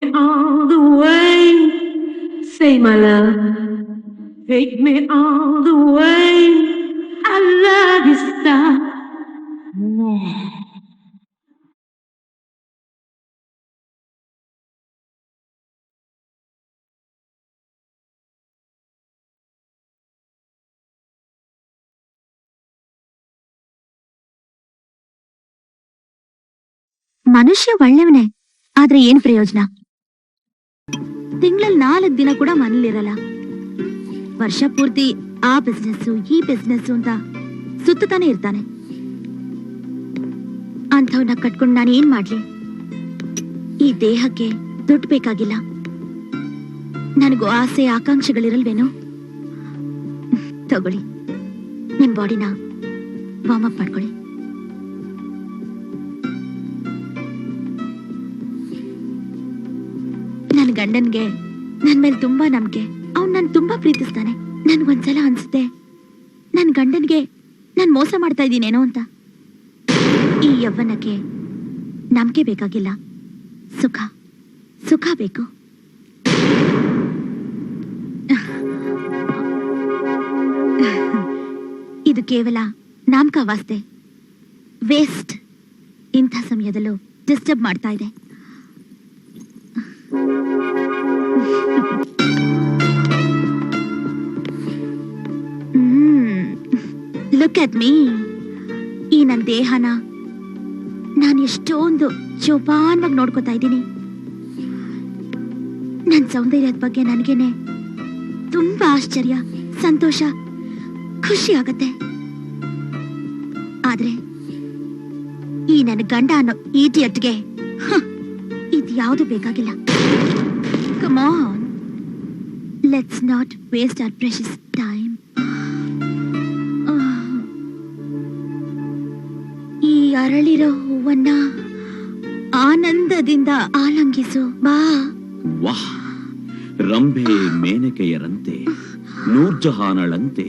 All the way, say my love, take me all the way. I love you stop. ಮನುಷ್ಯ ಒಳ್ಳೆಯವನೇ, ಆದ್ರೆ ಏನ್ ಪ್ರಯೋಜನ? ತಿಂಗಳಲ್ಲಿ 4 ದಿನ ಕೂಡ ಮನೇಲಿರಲ್ಲ. ವರ್ಷ ಪೂರ್ತಿ ಆ ಬಿಸ್ನೆಸ್ ಈ ಬಿಸ್ನೆಸ್ ಅಂತ ಸುತ್ತಾನೆ ಇರ್ತಾನೆ. ಅಂಥವನ್ನ ಕಟ್ಕೊಂಡು ನಾನು ಏನ್ ಮಾಡ್ಲಿ? ಈ ದೇಹಕ್ಕೆ ದುಡ್ಡು ಬೇಕಾಗಿಲ್ಲ. ನನಗೂ ಆಸೆ ಆಕಾಂಕ್ಷೆಗಳಿರಲ್ವೇನೋ? ತಗೊಳ್ಳಿ, ನಿಮ್ ಬಾಡಿನ ವಾರ್ಮ್ ಅಪ್ ಮಾಡ್ಕೊಳ್ಳಿ. ನನ್ ಗಂಡನ್ಗೆ ನನ್ ಮೇಲೆ ತುಂಬಾ ನಂಬಿಕೆ. ಅವ್ನ್ ನನ್ ತುಂಬಾ ಪ್ರೀತಿಸ್ತಾನೆ. ನನ್ಗೊಂದ್ಸಲ ಅನ್ಸುತ್ತೆ ನನ್ ಗಂಡನ್ಗೆ ನಾನ್ ಮೋಸ ಮಾಡ್ತಾ ಇದ್ದೀನೇನೋ ಅಂತ. ಈ ಯವ್ವನಕ್ಕೆ ನಂಬಿಕೆ ಬೇಕಾಗಿಲ್ಲ, ಸುಖ ಸುಖ ಬೇಕು. ಇದು ಕೇವಲ ನಾಮಕಾವಾಸ್ತೆ, ವೇಸ್ಟ್. ಇಂಥ ಸಮಯದಲ್ಲೂ ಡಿಸ್ಟರ್ಬ್ ಮಾಡ್ತಾ ಇದೆ. Look at me. ಈ ನನ್ನ ದೇಹನ ನಾನು ಎಷ್ಟೊಂದು ಜೋಪಾನವಾಗಿ ನೋಡ್ಕೋತಾ ಇದ್ದೀನಿ. ನನ್ನ ಸೌಂದರ್ಯದ ಬಗ್ಗೆ ನನಗೇನೆ ತುಂಬಾ ಆಶ್ಚರ್ಯ, ಸಂತೋಷ, ಖುಷಿ ಆಗತ್ತೆ. ಆದ್ರೆ ಈ ನನ್ನ ಗಂಡ ಅನ್ನೋ ಈಟಿಯಟ್ಗೆ ಇದು ಯಾವುದು ಬೇಕಾಗಿಲ್ಲ. Come on, let's not waste our precious time. ಈ ಅರಳಿರೋ ಹೂವನ್ನ ಆನಂದದಿಂದ ಆಲಂಗಿಸು ಬಾ. ವಾಹ್, ರಂಭೆ ಮೇನಕೆಯರಂತೆ, ನೂರ್ಜಹಾನಳಂತೆ,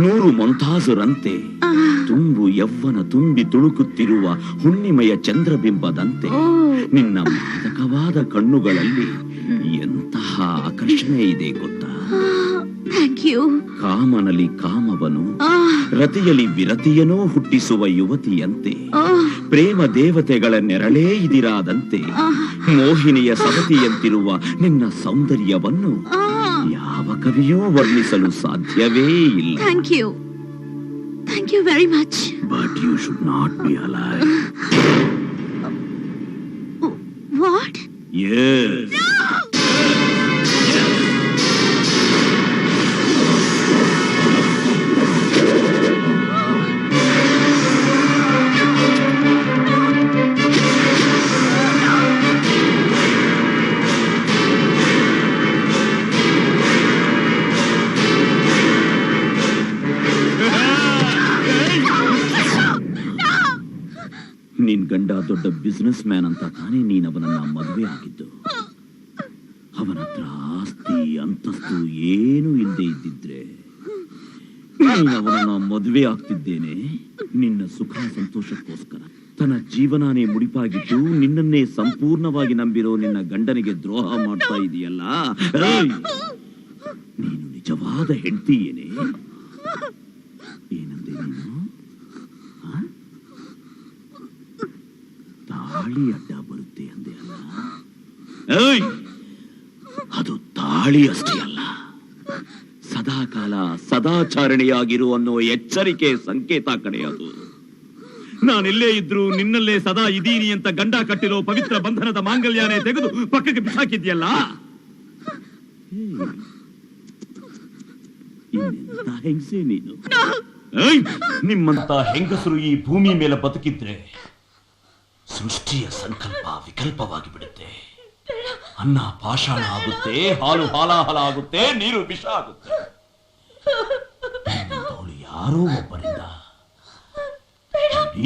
100 ಮೊಂತಾಜರಂತೆ, ತುಂಬು ಯವ್ವನ ತುಂಬಿ ತುಳುಕುತ್ತಿರುವ ಹುಣ್ಣಿಮೆಯ ಚಂದ್ರಬಿಂಬದಂತೆ ನಿನ್ನ ಮಾದಕವಾದ ಕಣ್ಣುಗಳಲ್ಲಿ ಎಂತಹ ಆಕರ್ಷಣೆ ಇದೆ ಗೊತ್ತಾ? Thank you. ಕಾಮನಲ್ಲಿ ಕಾಮವನು, ರತಿಯಲ್ಲಿ ವಿರತಿಯನೂ ಹುಟ್ಟಿಸುವ ಯುವತಿಯಂತೆ, ಪ್ರೇಮ ದೇವತೆಗಳ ನೆರಳೇ ಇದಿರಾದಂತೆ, ಮೋಹಿನಿಯ ಸವತಿಯಂತಿರುವ ನಿನ್ನ ಸೌಂದರ್ಯವನ್ನು ಯಾವ ಕವಿಯೂ ವರ್ಣಿಸಲು ಸಾಧ್ಯವೇ ಇಲ್ಲ. Thank you, thank you very much. But you should not be alive. What? Yes. ನಿನ್ ಗಂಡ ದೊಡ್ಡ ಬಿಸ್ನೆಸ್ ಮ್ಯಾನ್ ಅಂತ ತಾನೇ ನೀನ್ ಅವನನ್ನ ಮದುವೆ ಆಗಿದ್ದು. ಅವನ ಹತ್ರ ಆಸ್ತಿ ಅಂತಸ್ತು ಏನು ಇಲ್ಲದೆ ಇದ್ದಿದ್ರೆ ನೀನ್ ಅವನನ್ನ ಮದುವೆ ಆಗ್ತಿದ್ದೇನೆ ನಿನ್ನ ಸುಖ ಸಂತೋಷಕ್ಕೋಸ್ಕರ. ತನ್ನ ಜೀವನಾನೇ ಮುಡಿಪಾಗಿಟ್ಟು ನಿನ್ನನ್ನೇ ಸಂಪೂರ್ಣವಾಗಿ ನಂಬಿರೋ ನಿನ್ನ ಗಂಡನಿಗೆ ದ್ರೋಹ ಮಾಡ್ತಾ ಇದೆಯಲ್ಲ, ನೀನು ನಿಜವಾದ ಹೆಂಡತಿ ಏನೇ? ಏನಂದೆ ನೀನು? ತಾಳಿ ಅಡ್ಡ ಬರುತ್ತೆ ಅಂದೆ ಅಲ್ಲ? ಅದು ತಾಳಿ ಅಷ್ಟೇ ಅಲ್ಲ, ಸದಾಕಾಲ ಸದಾಚಾರಣೆಯಾಗಿರು ಅನ್ನೋ ಎಚ್ಚರಿಕೆ ಸಂಕೇತ ಕಡೆ ಅದು. ನಾನೆಲ್ಲೇ ಇದ್ರು ನಿನ್ನಲ್ಲೇ ಸದಾ ಇದೀನಿ ಅಂತ ಗಂಡ ಕಟ್ಟಿರೋ ಪವಿತ್ರ ಬಂಧನದ ಮಾಂಗಲ್ಯನೇ ತೆಗೆದು ಪಕ್ಕಕ್ಕೆ ಬಿಸಾಕಿದ್ಯಲ್ಲ. ಇನ್ನೆಂತ ಹೆಂಗಸೆ ನೀನು? ನಿಮ್ಮಂತ ಹೆಂಗಸರು ಈ ಭೂಮಿ ಮೇಲೆ ಬದುಕಿದ್ರೆ ಸೃಷ್ಟಿಯ ಸಂಕಲ್ಪ ವಿಕಲ್ಪವಾಗಿ ಬಿಡುತ್ತೆ. ಅನ್ನ ಪಾಷಾಣ ಆಗುತ್ತೆ, ಹಾಲು ಹಾಲಾಹಲ ಆಗುತ್ತೆ, ನೀರು ವಿಷ ಆಗುತ್ತೆ. ಯಾರೋ ಒಬ್ಬರಿಂದ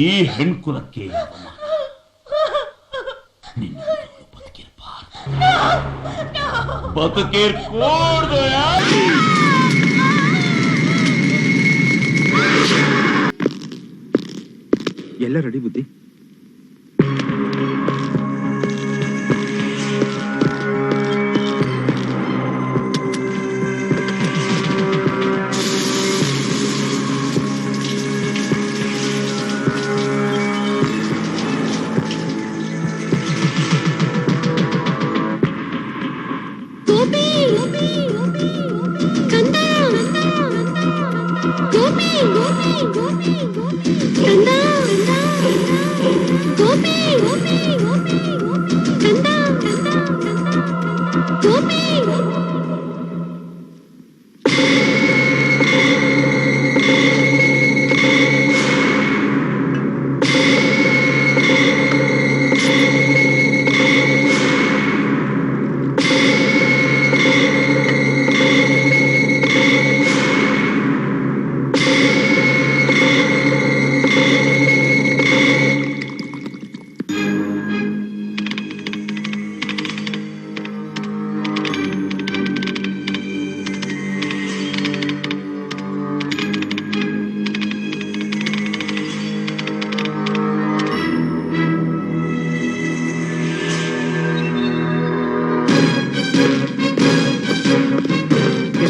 ಈ ಹೆಣ್ಕುಲಕ್ಕೆ ಅವಮಾನ. ನಿನ್ನ ಬದುಕಿರ್ಬಾರ್ದು. ಎಲ್ಲ ರೆಡಿ ಬುದ್ಧಿ?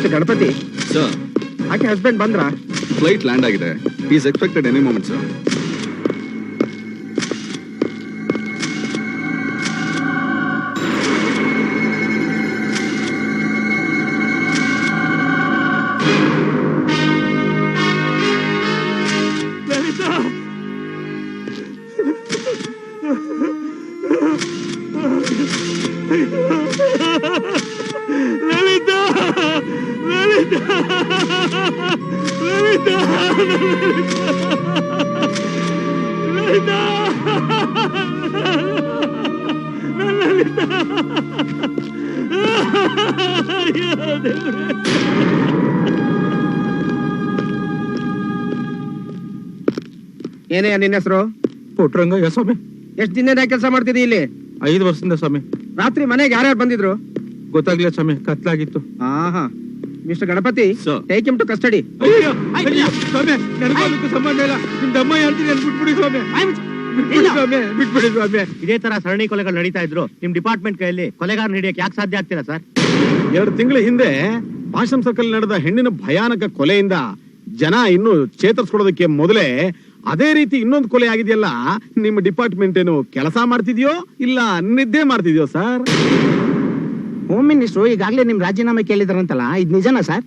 ಮಿಸ್ಟರ್ ಗಣಪತಿ, ಸರ್, ಆಕೆ ಹಸ್ಬೆಂಡ್ ಬಂದ್ರಾ? ಫ್ಲೈಟ್ ಲ್ಯಾಂಡ್ ಆಗಿದೆ. Is expected any moment sir. ಏನೇ ನಿನ್ನ ಹೆಸರು? ಪುಟ್ರಂಗಯ್ಯ ಸ್ವಾಮಿ. ಎಷ್ಟ್ ದಿನ ಕೆಲಸ ಮಾಡ್ತಿದ್ದಿ ಇಲ್ಲಿ? 5 ವರ್ಷದಿಂದ ಸ್ವಾಮಿ. ರಾತ್ರಿ ಮನೆಗೆ ಯಾರ್ಯಾರು ಬಂದಿದ್ರು? ಗೊತ್ತಾಗ್ಲಿಲ್ಲ ಸ್ವಾಮಿ, ಕತ್ಲಾಗಿತ್ತು. ಆಹಾ. Mister Ganapati, Sir. Take him to custody. ಅಯ್ಯೋ ಸ್ವಾಮಿ, ನನಗೂ ಸಂಬಂಧ ಇಲ್ಲ. ನಿಮ್ ಅಮ್ಮ ಹೇಳ್ತೀನಿ, ಬಿಟ್ಬಿಡಿ ಸ್ವಾಮಿ. ಬಿಟ್ಬಿಡಿ ಸ್ವಾಮಿ, ಬಿಟ್ಬಿಡಿ ಸ್ವಾಮಿ. ಇದೇ ತರ ಸರಣಿ ಕೊಲೆಗಳು ನಡೀತಾ ಇದ್ರು ನಿಮ್ ಡಿಪಾರ್ಟ್ಮೆಂಟ್ ಕೈಯಲ್ಲಿ ಕೊಲೆಗಾರನ ಹಿಡಿಯಕ್ಕೆ ಯಾಕೆ ಸಾಧ್ಯ ಆಗ್ತೀರಾ ಸರ್? 2 ತಿಂಗಳ ಹಿಂದೆ ಪಾಶಂ ಸರ್ಕಲ್ ನಡೆದ ಹೆಣ್ಣಿನ ಭಯಾನಕ ಕೊಲೆಯಿಂದ ಜನ ಇನ್ನು ಚೇತರಿಸ್ಕೊಡೋದಕ್ಕೆ ಮೊದಲೇ ಅದೇ ರೀತಿ ಇನ್ನೊಂದು ಕೊಲೆ ಆಗಿದೆಯಲ್ಲ, ನಿಮ್ಮ ಡಿಪಾರ್ಟ್ಮೆಂಟ್ ಏನು ಕೆಲಸ ಮಾಡ್ತಿದ್ಯೋ ಇಲ್ಲ ನಿದ್ದೆ ಮಾಡ್ತಿದ್ಯೋ ಸರ್? ಹೋಮ್ ಮಿನಿಸ್ಟ್ರು ಈಗಾಗಲೇ ನಿಮ್ ರಾಜೀನಾಮೆ ಕೇಳಿದಾರಂತಲ್ಲ, ಇದು ನಿಜನಾ ಸರ್?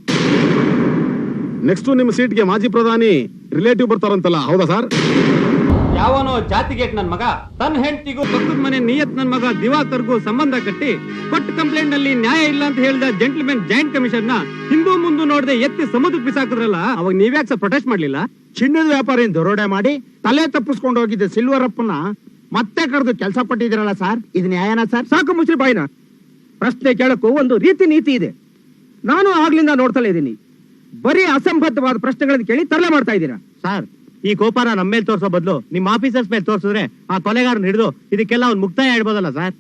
ನೆಕ್ಸ್ಟ್ ನಿಮ್ಮ ಸೀಟ್ಗೆ ಮಾಜಿ ಪ್ರಧಾನಿ ರಿಲೇಟಿವ್ ಬರ್ತಾರಂತಲ್ಲ, ಹೌದಾ ಸರ್? ಯಾವನೋ ಜಾತಿಗೆ ನನ್ ಮಗ ತನ್ನ ಹೆಂಡತಿಗೂ ಪಕ್ಕದ ಮನೆ ನಿಯತ್ ನನ್ ಮಗ ದಿವಾಕರ್ಗೂ ಸಂಬಂಧ ಕಟ್ಟಿ ಕೊಟ್ಟ ಕಂಪ್ಲೇಂಟ್ ನಲ್ಲಿ ನ್ಯಾಯ ಇಲ್ಲ ಅಂತ ಹೇಳಿದ ಜೆಂಟ್ಲ್ಮೆನ್ ಜಾಯಿಂಟ್ ಕಮಿಷನ್ ನ ಹಿಂದೂ ಮುಂದೆ ನೋಡದೆ ಎತ್ತಿ ಸಮುದ್ರಕ್ಕೆ ಬಿಸಾಕಿದ್ರಲ್ಲ, ಅವಾಗ ನೀವ್ಯಾಕೆ ಪ್ರೊಟೆಸ್ಟ್ ಮಾಡ್ಲಿಲ್ಲ? ಚಿನ್ನದ ವ್ಯಾಪಾರಿಯಿಂದ ದರೋಡೆ ಮಾಡಿ ತಲೆ ತಪ್ಪಿಸ್ಕೊಂಡು ಹೋಗಿದ್ದ ಸಿಲ್ವರಪ್ಪನ ಮತ್ತೆ ಕರೆದು ಕೆಲಸ ಕೊಟ್ಟಿದ್ದೀರಲ್ಲ ಸರ್, ಇದು ನ್ಯಾಯನಾ ಸರ್? ಸಾಕು ಮುಚ್ಚ್ರಿ ಬಾಯಿನ. ಪ್ರಶ್ನೆ ಕೇಳಕ್ಕೂ ಒಂದು ರೀತಿ ನೀತಿ ಇದೆ. ನಾನು ಆಗ್ಲಿಂದ ನೋಡ್ತಲೇ ಇದ್ದೀನಿ, ಬರೀ ಅಸಂಬದ್ಧವಾದ ಪ್ರಶ್ನೆಗಳನ್ನು ಕೇಳಿ ತರಲೆ ಮಾಡ್ತಾ ಇದ್ದೀರಾ ಸರ್, ಈ ಕೋಪನ ನಮ್ಮ ಮೇಲೆ ತೋರಿಸೋ ಬದಲು ನಿಮ್ಮ ಆಫೀಸರ್ಸ್ ಮೇಲೆ ತೋರಿಸಿದ್ರೆ ಆ ಕೊಲೆಗಾರನ ಹಿಡಿದು ಇದಕ್ಕೆಲ್ಲ ಒಂದು ಮುಕ್ತಾಯ ಇಡ್ಬೋದಲ್ಲ ಸರ್?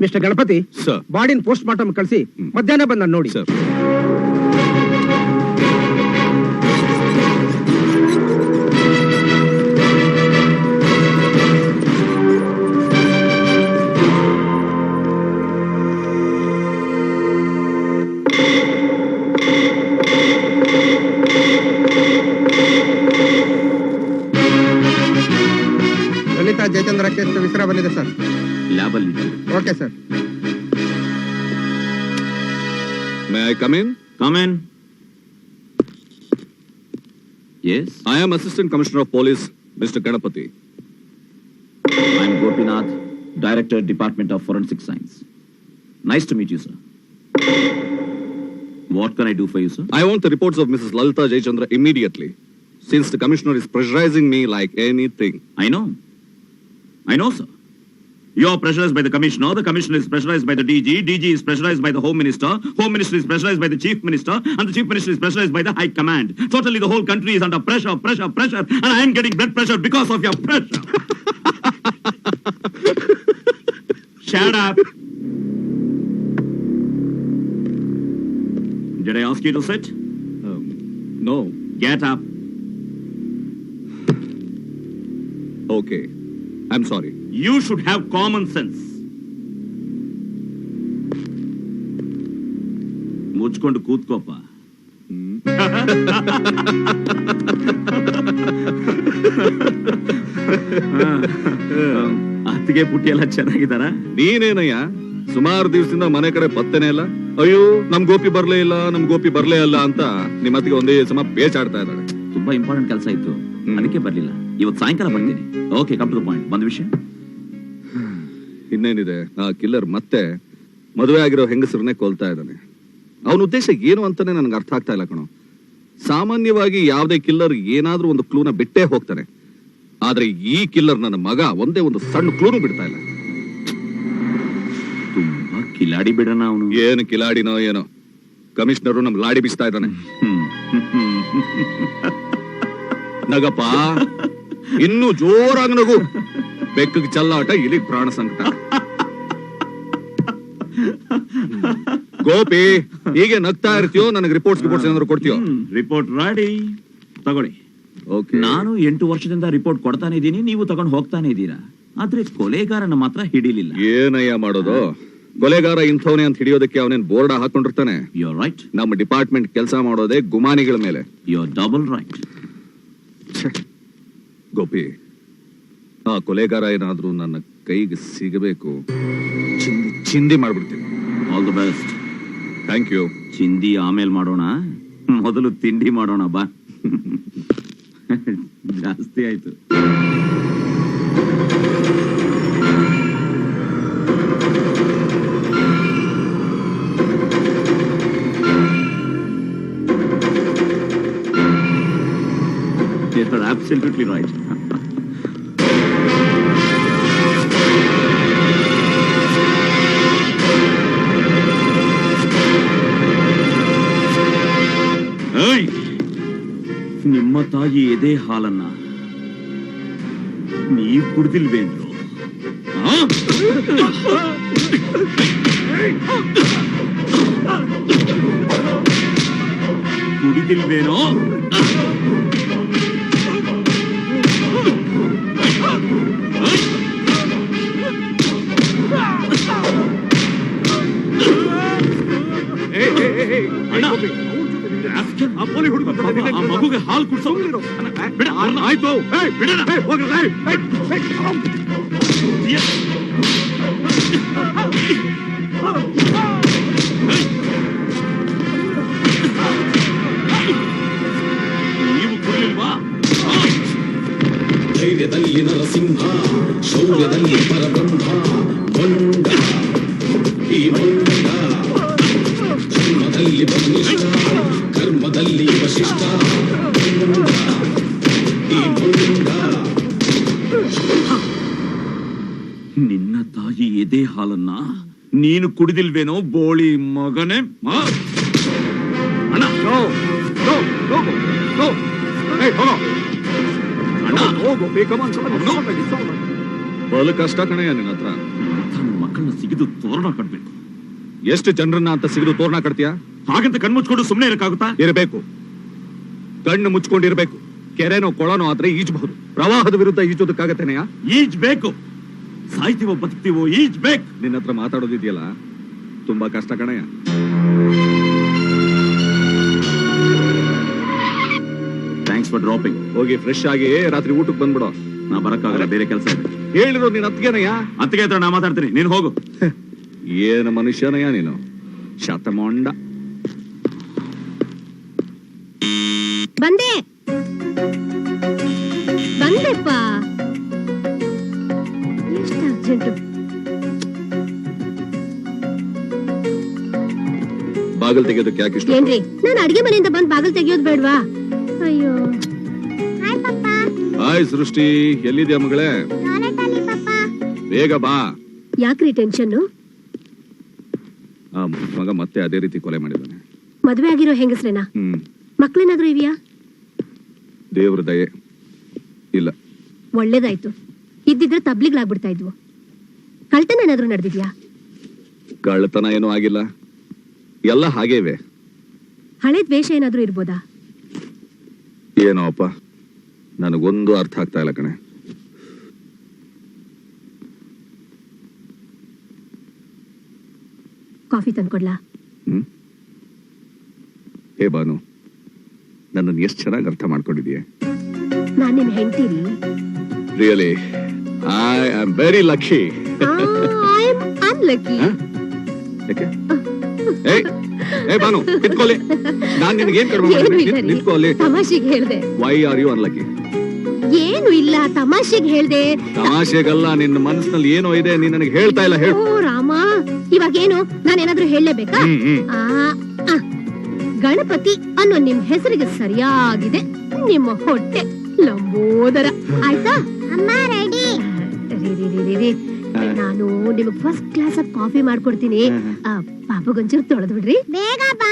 Mister Ganapathi, sir. ಬಾಡಿನ ಪೋಸ್ಟ್ ಮಾರ್ಟಮ್ ಕಳಿಸಿ ಮಧ್ಯಾಹ್ನ ಬಂದ ನೋಡಿ. ಸರ್, ಲಲಿತಾ ಜಯಚಂದ್ರ ಕೇಸ್ ವಿಸ್ರ ಬಂದಿದೆ ಸರ್. ಲ್ಯಾಬಲ್ಲಿ okay sir. May I come in? Come in. Yes, I am Assistant Commissioner of Police, Mr. Ganapati. I'm Gopinath, Director, Department of Forensic Science. Nice to meet you, sir. What can I do for you, sir? I want the reports of Mrs. Lalita Jayachandra immediately, since the Commissioner is pressurizing me like anything. I know, sir. You are pressurized by the Commissioner is pressurized by the DG is pressurized by the Home Minister is pressurized by the Chief Minister, and the Chief Minister is pressurized by the High Command. Totally the whole country is under pressure, and I am getting blood pressure because of your pressure. Shut up. Did I ask you to sit? No. Get up. Okay. I'm sorry. You should have common sense. ಮುಚ್ಕೊಂಡು ಕೂತ್ಕೋಪ. ಅತ್ತಿಗೆ ಪುಟ್ಟಿ ಎಲ್ಲ ಚೆನ್ನಾಗಿದ್ದಾರ? ನೀನೇನಯ್ಯ ಸುಮಾರು ದಿವಸದಿಂದ ಮನೆ ಕಡೆ ಪತ್ತೆನೇ ಇಲ್ಲ. ಅಯ್ಯೋ ನಮ್ ಗೋಪಿ ಬರ್ಲೇ ಇಲ್ಲ ಅಂತ ನಿಮ್ಮ ಅತ್ತಿಗೆ ಒಂದೇ ಸಮ ಬೇಚಾಡ್ತಾ ಇದ್ದಾಳೆ. ತುಂಬಾ ಇಂಪಾರ್ಟೆಂಟ್ ಕೆಲಸ ಇತ್ತು, ಅದಕ್ಕೆ ಬರ್ಲಿಲ್ಲ. ಇವತ್ತು ಸಾಯಂಕಾಲ ಬರ್ತೀನಿ. Okay, come to the point. ಬಂದ ವಿಷಯ ಇನ್ನೇನಿದೆ, ಆ ಕಿಲ್ಲರ್ ಮತ್ತೆ ಮದುವೆ ಆಗಿರೋ ಹೆಂಗಸರನ್ನೇ ಕೊಲ್ತಾ ಇದ್ದಾನೆ. ಅವನ ಉದ್ದೇಶ ಏನು ಅಂತಾನೆ ನನಗೆ ಅರ್ಥ ಆಗ್ತಾ ಇಲ್ಲ ಕಣೋ. ಸಾಮಾನ್ಯವಾಗಿ ಯಾವುದೇ ಕಿಲ್ಲರ್ ಏನಾದ್ರೂ ಒಂದು ಕ್ಲೂನ ಬಿಟ್ಟೇ ಹೋಗ್ತಾನೆ, ಆದ್ರೆ ಈ ಕಿಲ್ಲರ್ ನನ್ನ ಮಗ ಒಂದೇ ಒಂದು ಸಣ್ಣ ಕ್ಲೂನು ಬಿಡ್ತಾ ಇಲ್ಲ. ತುಂಬಾ ಕಿಲಾಡಿ ಬಿಡೋಣ ಅವನು. ಏನು ಕಿಲಾಡಿನೋ ಏನೋ, ಕಮಿಷನರು ನಮ್ ಲಾಡಿ ಬಿಸ್ತಾ ಇದ್ದಾನೆ. ನಗಪ್ಪ, ಇನ್ನು ಜೋರಾಗಿ ನಗು. ಬೆಕ್ಕಗೆ ಚಲ್ಲಾಟ, ಇಲಿಗ್ ಪ್ರಾಣ ಸಂಕಟ. ಗೋಪಿ, ಹೀಗೆ ನಗ್ತಾ ಇರ್ತೀಯೋ ನನಗೆ ರಿಪೋರ್ಟ್ಸ್ ಏನಾದ್ರು ಕೊಡ್ತೀಯೋ? ರಿಪೋರ್ಟ್ ರೆಡಿ, ತಗೊಳ್ಳಿ. ನಾನು 8 ವರ್ಷದಿಂದ ರಿಪೋರ್ಟ್ ಕೊಡ್ತಾನೆ ಇದ್ದೀನಿ, ನೀವು ತಗೊಂಡು ಹೋಗ್ತಾನೆ ಇದ್ದೀರಾ. ಆದ್ರೆ ಕೊಲೆಗಾರನ ಮಾತ್ರ ಹಿಡಿಲಿಲ್ಲ. ಏನಯ್ಯ ಮಾಡೋದು? ಕೊಲೆಗಾರ ಇಂಥವನೇ ಅಂತ ಹಿಡಿಯೋದಕ್ಕೆ ಅವನೇನ್ ಬೋರ್ಡ್ ಹಾಕೊಂಡಿರ್ತಾನೆ. You are right. ನಮ್ಮ ಡಿಪಾರ್ಟ್ಮೆಂಟ್ ಕೆಲಸ ಮಾಡೋದೇ ಗುಮಾನಿಗಳ ಮೇಲೆ. You are double right. Gopi, ಆ ಕೊಲೆಗಾರ ಏನಾದ್ರೂ ನನ್ನ ಕೈಗೆ ಸಿಗಬೇಕು, ಚಿಂದಿ ಚಿಂದಿ ಮಾಡ್ಬಿಡ್ತೀನಿ. All the best. Thank you. ಚಿಂದಿ ಆಮೇಲೆ ಮಾಡೋಣ, ಮೊದಲು ತಿಂಡಿ ಮಾಡೋಣ ಬಾ. ಜಾಸ್ತಿ ಆಯ್ತು. You're absolutely right. ನಿಮ್ಮ ತಾಯಿ ಎದೆ ಹಾಲನ್ನ ನೀವು ಕುಡ್ದಿಲ್ವೇನ್ರು? ಕುಡಿದಿಲ್ವೇನೋ? ಮಗುಗೆ ಹಾಲು ಕುಡ್ಸೋ. ಆಯ್ತು, ನೀವು ಕುಡಿಲಿಲ್ವಾ? ಧೈರ್ಯದಲ್ಲಿ ನರಸಿಂಹ, ಶೌರ್ಯದಲ್ಲಿ ಪರಬ್ರಹ್ಮ, ಗೊಂಡ ಈ ಮಂಡ, ಜನ್ಮದಲ್ಲಿ ಬಲಿಷ್ಠ, ಕರ್ಮದಲ್ಲಿ ವಶಿಷ್ಠ, ಈ ಮಂಡ. ನಿನ್ನ ತಾಯಿ ಎದೆ ಹಾಲನ್ನ ನೀನು ಕುಡಿದಿಲ್ವೇನೋ ಬೋಳಿ ಮಗನೇ? ಬಲು ಕಷ್ಟ ಕಣಯ್ಯ ನಿನ್ನ ಹತ್ರ. ಮಕ್ಕಳನ್ನ ಸಿಗಿದು ತೋರಣ ಕಟ್ಬೇಕು. ಎಷ್ಟು ಜನರನ್ನ ಅಂತ ಸಿಗಿದು ತೋರಣ ಕಟ್ತೀಯಾ? ಹಾಗಂತ ಕಣ್ಮುಚ್ಕೊಂಡು ಸುಮ್ಮನೆ ಇರಕ್ಕಾಗುತ್ತಾ? ಇರಬೇಕು, ಕಣ್ಣು ಮುಚ್ಕೊಂಡಿರ್ಬೇಕು. ಕೆರೆನೋ ಕೊಳನೋ ಆದ್ರೆ ಈಜಬಹುದು, ಪ್ರವಾಹದ ವಿರುದ್ಧ ಈಜೋದಕ್ಕಾಗತ್ತೇನೆಯಾ? ಈಜ್ಬೇಕು. ಸಾಯ್ತೀವೋ ಬದುಕ್ತೀವೋ ಈಜ್ಬೇಕು. ನಿನ್ನ ಹತ್ರ ಮಾತಾಡೋದಿದೆಯಲ್ಲ, ತುಂಬಾ ಕಷ್ಟ ಕಣಯ್ಯ. Thanks for dropping. ಹೋಗಿ ಫ್ರೆಶ್ ಆಗಿ ರಾತ್ರಿ ಊಟಕ್ಕೆ ಬಂದ್ಬಿಡೋ. ನಾ ಬರಕ್ಕಾಗಲ್ಲ, ಬೇರೆ ಕೆಲಸ ಇದೆ. ಹೇಳಿರೋ ನಿನ್ ಅತ್ತಿಗೆನಯ್ಯ. ಅತ್ತಿಗೆ ಹತ್ರ ನಾ ಮಾತಾಡ್ತೀನಿ, ನೀನು ಹೋಗು. ಏನು ಮನುಷ್ಯನಯ್ಯ ನೀನು, ಶತಮೊಂಡ. ಬಂದೆ ಬಂದೆಪ್ಪ. ಎಷ್ಟು ಅರ್ಜೆಂಟು. ಬಾಗಿಲು ತೆಗೆಯೋದಕ್ಕೆ ಯಾಕೆ ಇಷ್ಟ? ಏನ್ರಿ, ನಾನು ಅಡಿಗೆ ಮನೆಯಿಂದ ಬಂದ್ ಬಾಗಿಲು ತೆಗಿಯೋದು ಬೇಡ್ವಾ? ಅಯ್ಯೋ. ಹಾಯ್ ಸೃಷ್ಟಿ, ಎಲ್ಲಿದ್ಯಾ ಮಗಳೇ? ಬೇಗ ಬಾ. ಯಾಕ್ರಿ ಟೆನ್ಷನ್? ಆ ಮಗ ಮತ್ತೆ ಅದೇ ರೀತಿ ಕೊಲೆ ಮಾಡಿದ್ದಾನೆ. ಮದ್ವೆ ಆಗಿರೋ ಹೆಂಗಸ್ರೇನಾ? ಮಕ್ಳೇನಾದ್ರೂ ಇವ್ಯಾ? ದೇವ್ರ ದಯೆ ಇಲ್ಲ. ಒಳ್ಳೇದಾಯ್ತು, ಇದ್ದಿದ್ರೆ ತಬ್ಲಿಗ್ಲಾಗ್ಬಿಡ್ತಾ ಇದ್ವು. ಕಳ್ತನ ಏನಾದ್ರೂ ನಡೆದಿದ್ಯಾ? ಕಳ್ಳತನ ಏನೂ ಆಗಿಲ್ಲ, ಎಲ್ಲ ಹಾಗೇ ಇವೆ. ಹಳೆ ದ್ವೇಷ ಏನಾದ್ರೂ ಇರ್ಬೋದಾ? ಏನೋ ಅಪ್ಪ, ನನಗೊಂದು ಅರ್ಥ ಆಗ್ತಾ ಇಲ್ಲ ಕಣೆ. ಕಾಫಿ ತಂದ್ಕೊಡ್ಲಾ? ಹೇ ಬಾನು, ನನ್ನನ್ನು ಎಷ್ಟು ಚೆನ್ನಾಗಿ ಅರ್ಥ ಮಾಡ್ಕೊಂಡಿದೀಯ. ನಾನ್ ನಿಮ್ ಹೆಂಡ್ತೀರಿ. Really I am very lucky. I am unlucky. ಯಾಕೆ? ಏ ಬಾನು, ನಿಂತ್ಕೊಳ್ಳಿ. ನಾನ್ ನಿನಗೆ ಏನ್ ಕಡಿಮೆ ಮಾಡಿದ್ದೀನಿ? ನಿಂತ್ಕೊಳ್ಳಿ. ತಮಾಷೆಗೆ ಹೇಳ್ದೆ. Why are you unlucky? ಏನು ಇಲ್ಲ, ತಮಾಷೆಗೆ ಹೇಳ್ದೆ. ತಮಾಷೆಗಲ್ಲ, ನಿನ್ನ ಮನಸ್ಸಿನಲ್ಲಿ ಏನೋ ಇದೆ, ನೀನ್ ನನಗೆ ಹೇಳ್ತಾ ಇಲ್ಲ. ಹೇಳು. ಓ ರಾಮ, ಇವಾಗೇನು ನಾನೇನಾದ್ರೂ ಹೇಳಲೇಬೇಕಾ? ಗಣಪತಿ ಅನ್ನೋ ನಿಮ್ ಹೆಸರಿಗೆ ಸರಿಯಾಗಿದೆ ನಿಮ್ಮ ಹೊಟ್ಟೆ ಲಂಬೋದರ. ಆಯ್ತಾ? ಅಮ್ಮ ರೆಡಿ. ನಾನು ನಿಮಗೆ ಫಸ್ಟ್ ಕ್ಲಾಸ್ ಕಾಫಿ ಮಾಡ್ಕೊಡ್ತೀನಿ. ಪಾಪಗೊಂಚೂರು ತೊಳೆದು ಬಿಡ್ರಿ. ಬೇಗ ಬಾ.